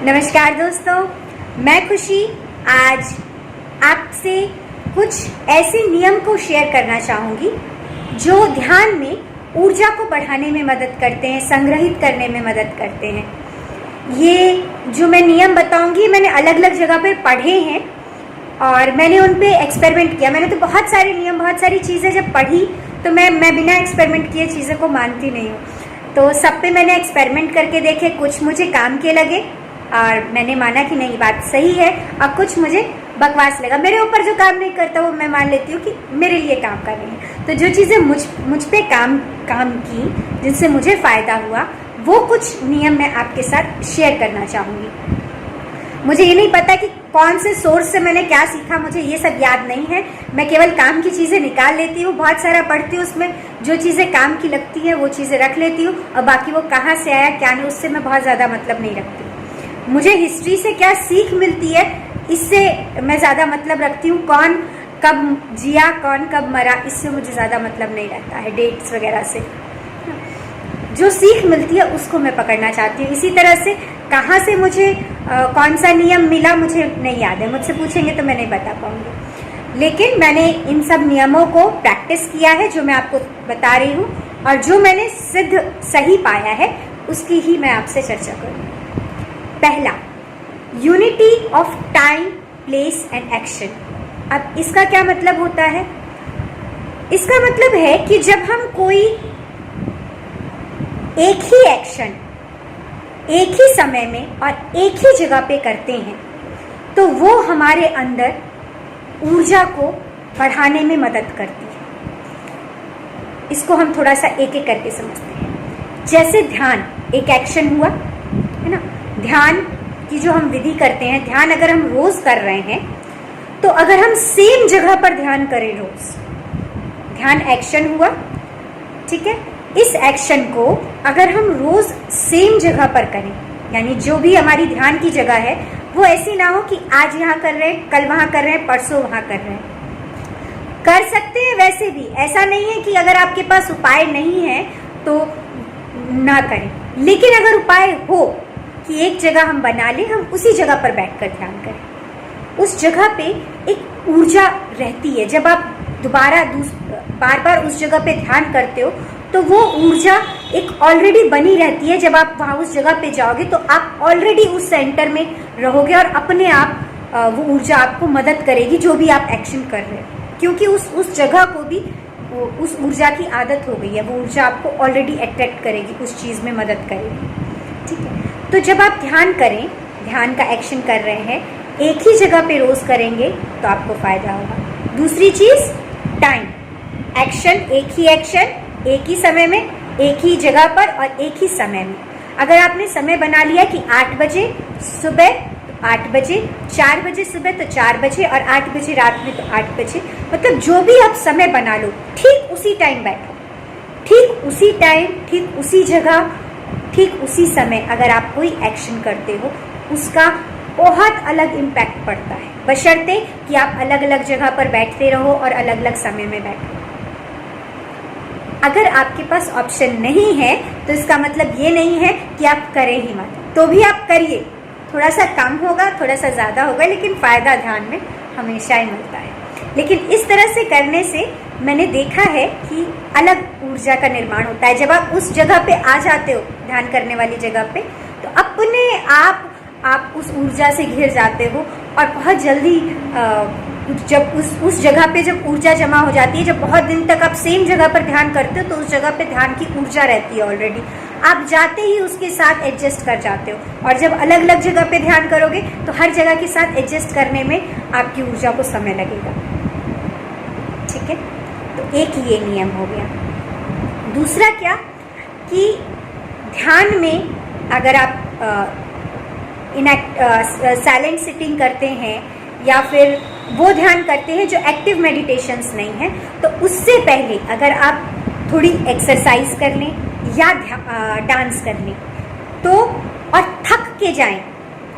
नमस्कार दोस्तों, मैं खुशी आज आपसे कुछ ऐसे नियम को शेयर करना चाहूँगी जो ध्यान में ऊर्जा को बढ़ाने में मदद करते हैं, संग्रहित करने में मदद करते हैं। ये जो मैं नियम बताऊँगी मैंने अलग अलग जगह पर पढ़े हैं और मैंने उन पे एक्सपेरिमेंट किया। मैंने तो बहुत सारे नियम, बहुत सारी चीज़ें जब पढ़ी तो मैं बिना एक्सपेरिमेंट किए चीज़ों को मानती नहीं हूँ। तो सब पे मैंने एक्सपेरिमेंट करके देखे, कुछ मुझे काम के लगे और मैंने माना कि नहीं बात सही है, और कुछ मुझे बकवास लगा। मेरे ऊपर जो काम नहीं करता वो मैं मान लेती हूँ कि मेरे लिए काम कर रही है। तो जो चीज़ें मुझ पे काम की, जिनसे मुझे फ़ायदा हुआ, वो कुछ नियम मैं आपके साथ शेयर करना चाहूँगी। मुझे ये नहीं पता कि कौन से सोर्स से मैंने क्या सीखा, मुझे ये सब याद नहीं है। मैं केवल काम की चीज़ें निकाल लेती हूँ, बहुत सारा पढ़ती हूँ, उसमें जो चीज़ें काम की लगती हैं वो चीज़ें रख लेती हूँ, और बाकी वो कहाँ से आया क्या नहीं उससे मैं बहुत ज़्यादा मतलब नहीं रखती। मुझे हिस्ट्री से क्या सीख मिलती है इससे मैं ज़्यादा मतलब रखती हूँ। कौन कब जिया, कौन कब मरा, इससे मुझे ज़्यादा मतलब नहीं रहता है। डेट्स वगैरह से जो सीख मिलती है उसको मैं पकड़ना चाहती हूँ। इसी तरह से कहाँ से मुझे कौन सा नियम मिला मुझे नहीं याद है, मुझसे पूछेंगे तो मैं नहीं बता पाऊँगी। लेकिन मैंने इन सब नियमों को प्रैक्टिस किया है जो मैं आपको बता रही हूँ, और जो मैंने सिद्ध सही पाया है उसकी ही मैं आपसे चर्चा करूँगी। पहला, unity of time, place and action. अब इसका क्या मतलब होता है? इसका मतलब है कि जब हम कोई एक ही एक्शन एक ही समय में और एक ही जगह पे करते हैं तो वो हमारे अंदर ऊर्जा को बढ़ाने में मदद करती है। इसको हम थोड़ा सा एक एक करके समझते हैं। जैसे ध्यान एक एक्शन हुआ है ना। ध्यान की जो हम विधि करते हैं, ध्यान अगर हम रोज कर रहे हैं तो अगर हम सेम जगह पर ध्यान करें रोज, ध्यान एक्शन हुआ, ठीक है। इस एक्शन को अगर हम रोज सेम जगह पर करें, यानी जो भी हमारी ध्यान की जगह है वो ऐसी ना हो कि आज यहाँ कर रहे हैं, कल वहाँ कर रहे हैं, परसों वहाँ कर रहे हैं। कर सकते हैं वैसे भी, ऐसा नहीं है कि अगर आपके पास उपाय नहीं है तो ना करें। लेकिन अगर उपाय हो कि एक जगह हम बना लें, हम उसी जगह पर बैठकर ध्यान करें, उस जगह पे एक ऊर्जा रहती है। जब आप बार बार उस जगह पे ध्यान करते हो तो वो ऊर्जा एक ऑलरेडी बनी रहती है। जब आप वहाँ उस जगह पे जाओगे तो आप ऑलरेडी उस सेंटर में रहोगे और अपने आप वो ऊर्जा आपको मदद करेगी जो भी आप एक्शन कर रहे हैं, क्योंकि उस जगह को भी उस ऊर्जा की आदत हो गई है। वो ऊर्जा आपको ऑलरेडी अट्रैक्ट करेगी, उस चीज़ में मदद करेगी, ठीक है। तो जब आप ध्यान करें, ध्यान का एक्शन कर रहे हैं, एक ही जगह पे रोज करेंगे तो आपको फायदा होगा। दूसरी चीज, टाइम, एक्शन, एक ही समय में, एक ही जगह पर और एक ही समय में। अगर आपने समय बना लिया कि 8 बजे सुबह तो 8 बजे, 4 बजे सुबह तो 4 बजे, और 8 बजे रात में तो 8 बजे, मतलब जो भी आप समय बना लो, ठीक उसी टाइम बैठो, ठीक उसी टाइम, ठीक उसी जगह, ठीक उसी समय। अगर आप कोई एक्शन करते हो उसका बहुत अलग इम्पैक्ट पड़ता है, बशर्ते कि आप अलग अलग जगह पर बैठते रहो और अलग अलग समय में बैठो। अगर आपके पास ऑप्शन नहीं है तो इसका मतलब ये नहीं है कि आप करें ही मत, तो भी आप करिए। थोड़ा सा कम होगा, थोड़ा सा ज़्यादा होगा, लेकिन फ़ायदा ध्यान में हमेशा ही मिलता है। लेकिन इस तरह से करने से मैंने देखा है कि अलग ऊर्जा का निर्माण होता है। जब आप उस जगह पे आ जाते हो, ध्यान करने वाली जगह पे, तो अपने आप उस ऊर्जा से घिर जाते हो, और बहुत जल्दी जब उस जगह पे जब ऊर्जा जमा हो जाती है, जब बहुत दिन तक आप सेम जगह पर ध्यान करते हो तो उस जगह पे ध्यान की ऊर्जा रहती है ऑलरेडी, आप जाते ही उसके साथ एडजस्ट कर जाते हो। और जब अलग अलग जगह पे ध्यान करोगे तो हर जगह के साथ एडजस्ट करने में आपकी ऊर्जा को समय लगेगा, ठीक है। तो एक ये नियम हो गया। दूसरा क्या कि ध्यान में अगर आप साइलेंट सिटिंग करते हैं या फिर वो ध्यान करते हैं जो एक्टिव मेडिटेशंस नहीं है, तो उससे पहले अगर आप थोड़ी एक्सरसाइज कर लें या डांस कर लें तो, और थक के जाएं,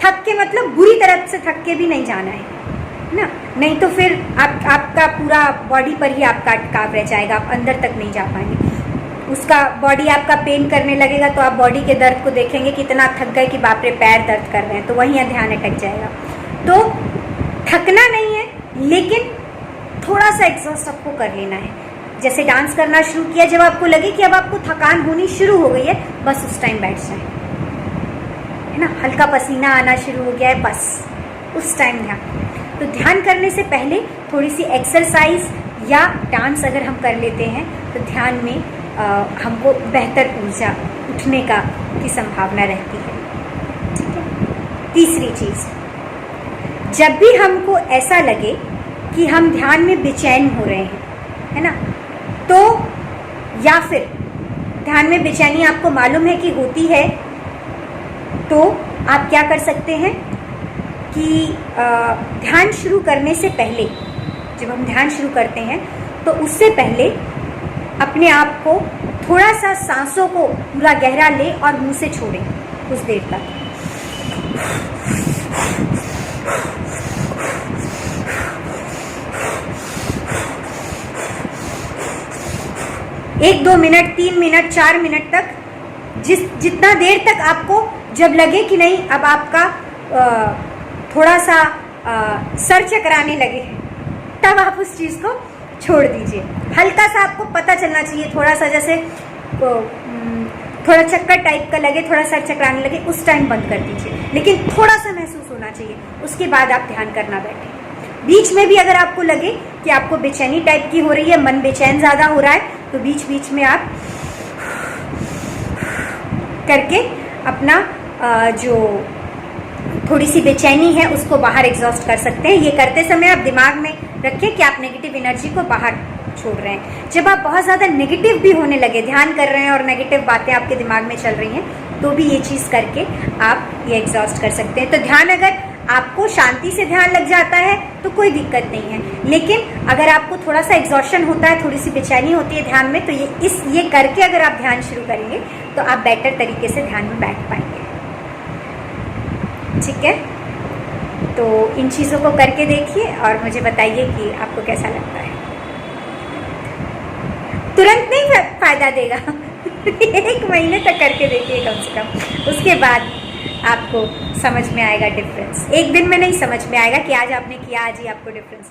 थक के मतलब बुरी तरह से थक के भी नहीं जाना है ना, नहीं तो फिर आपका पूरा बॉडी पर ही आपका अटकाव रह जाएगा, आप अंदर तक नहीं जा पाएंगे। उसका बॉडी आपका पेन करने लगेगा तो आप बॉडी के दर्द को देखेंगे कि इतना थक गए कि बाप रे पैर दर्द कर रहे हैं, तो वहीं ध्यान अटक जाएगा। तो थकना नहीं है, लेकिन थोड़ा सा एग्जॉस्ट आपको कर लेना है। जैसे डांस करना शुरू किया, जब आपको लगे कि अब आपको थकान होनी शुरू हो गई है, बस उस टाइम बैठ जाए, है ना, हल्का पसीना आना शुरू हो गया है, बस उस टाइम ध्यान। तो ध्यान करने से पहले थोड़ी सी एक्सरसाइज या डांस अगर हम कर लेते हैं तो ध्यान में हमको बेहतर ऊर्जा उठने की संभावना रहती है। ठीक है। तीसरी चीज़, जब भी हमको ऐसा लगे कि हम ध्यान में बेचैन हो रहे हैं, है ना, तो या फिर ध्यान में बेचैनी आपको मालूम है कि होती है, तो आप क्या कर सकते हैं कि ध्यान शुरू करने से पहले, जब हम ध्यान शुरू करते हैं तो उससे पहले अपने आप को थोड़ा सा सांसों को पूरा गहरा ले और मुंह से छोड़ें कुछ देर तक। 1-2 मिनट, 3 मिनट, 4 मिनट तक, जितना देर तक आपको जब लगे कि नहीं अब आपका थोड़ा सा सर चकराने लगे, तब आप उस चीज़ को छोड़ दीजिए। हल्का सा आपको पता चलना चाहिए, थोड़ा सा जैसे थोड़ा चक्कर टाइप का लगे, थोड़ा सर चकराने लगे, उस टाइम बंद कर दीजिए, लेकिन थोड़ा सा महसूस होना चाहिए, उसके बाद आप ध्यान करना बैठे। बीच में भी अगर आपको लगे कि आपको बेचैनी टाइप की हो रही है, मन बेचैन ज़्यादा हो रहा है, तो बीच बीच में आप करके अपना जो थोड़ी सी बेचैनी है उसको बाहर एग्जॉस्ट कर सकते हैं। ये करते समय आप दिमाग में रखें कि आप नेगेटिव एनर्जी को बाहर छोड़ रहे हैं। जब आप बहुत ज़्यादा नेगेटिव भी होने लगे, ध्यान कर रहे हैं और नेगेटिव बातें आपके दिमाग में चल रही हैं, तो भी ये चीज़ करके आप ये एग्जॉस्ट कर सकते हैं। तो ध्यान, अगर आपको शांति से ध्यान लग जाता है तो कोई दिक्कत नहीं है, लेकिन अगर आपको थोड़ा सा एग्जॉशन होता है, थोड़ी सी बेचैनी होती है ध्यान में, तो ये करके अगर आप ध्यान शुरू करेंगे तो आप बेटर तरीके से ध्यान में बैठ पाएंगे। ठीक है, तो इन चीज़ों को करके देखिए और मुझे बताइए कि आपको कैसा लगता है। तुरंत नहीं फायदा देगा 1 महीने तक करके देखिए कम से कम, उसके बाद आपको समझ में आएगा डिफरेंस। एक दिन में नहीं समझ में आएगा कि आज आपने किया, आज ही आपको डिफरेंस